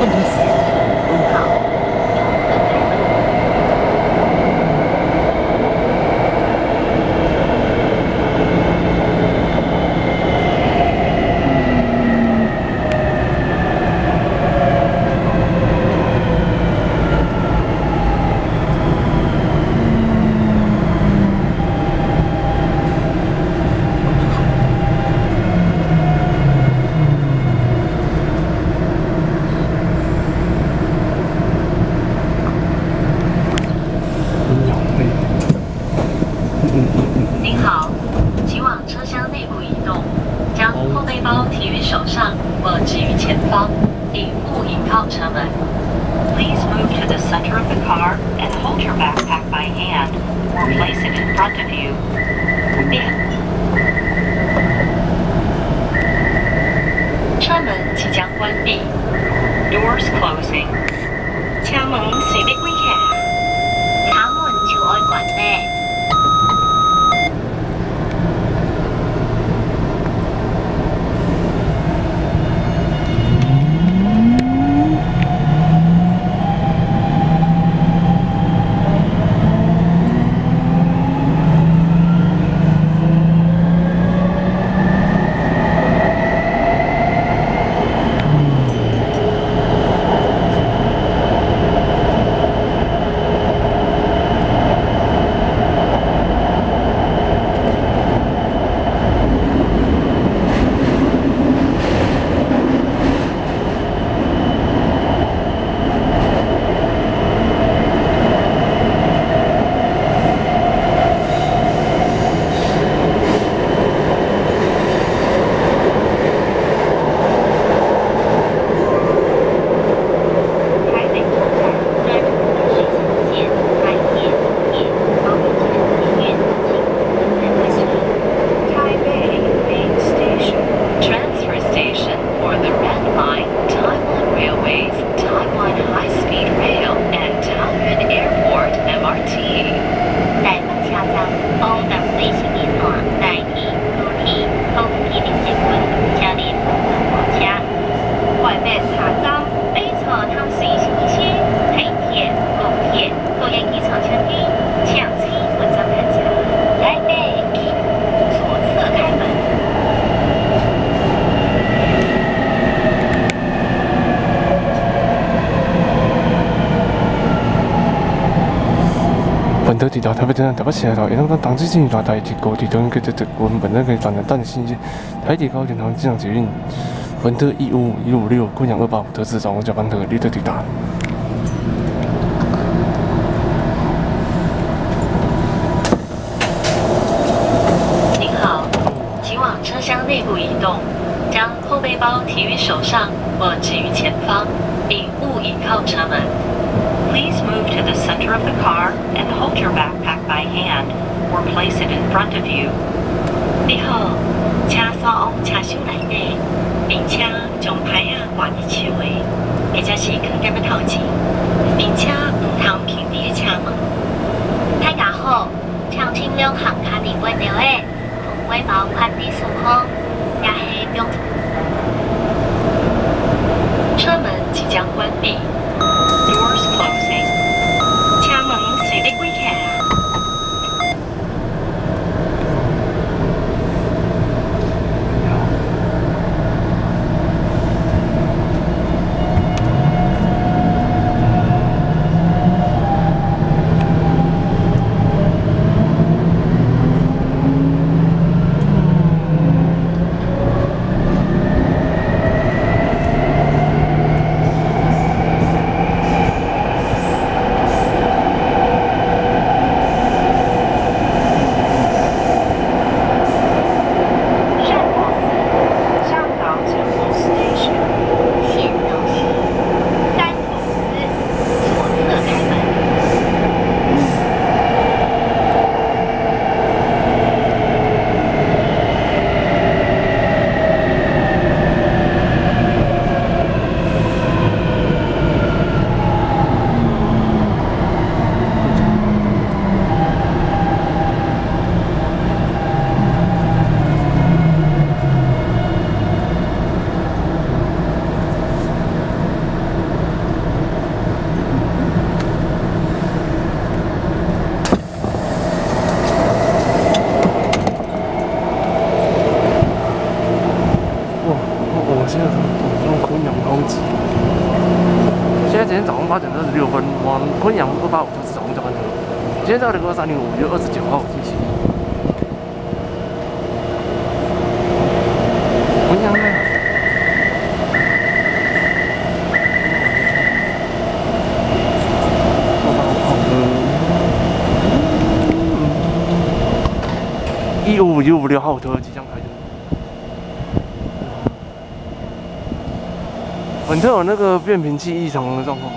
问题是，您好，请往车厢内部移动，将后背包提于手上或置于前方，并勿倚靠车门。Please move to the center of the car and hold your backpack by hand, or place it in front of you. 车门即将关闭。Doors closing. 车门是要关起来。车门就要关咧。本德抵达台北车站台北市内头，沿途当地进行大台铁高铁中跟着铁轨，本德可以转乘淡信息台铁高铁航机场捷运本德15156昆阳285德次早公交班特立德抵达。您好，请往车厢内部移动，将后背包提于手上或置于前方，并勿倚靠车门。Please move to the center of the car and hold your backpack by hand, or place it in front of you. 你好，车锁车厢内底，并且将牌啊挂伫手诶，或者是放在头前，并且唔通轻伫车门。大家好，请尽量行卡伫关掉诶，同背包款伫顺好，也是标准。车门即将关闭。Doors closing. 车门是要关起来。永通机。现在今天早上8点26分，往昆阳285特次早上加班车。今天在2023年5月29号星期一。昆阳呢？155、156号车即将开通。本车有那个变频器异常的状况。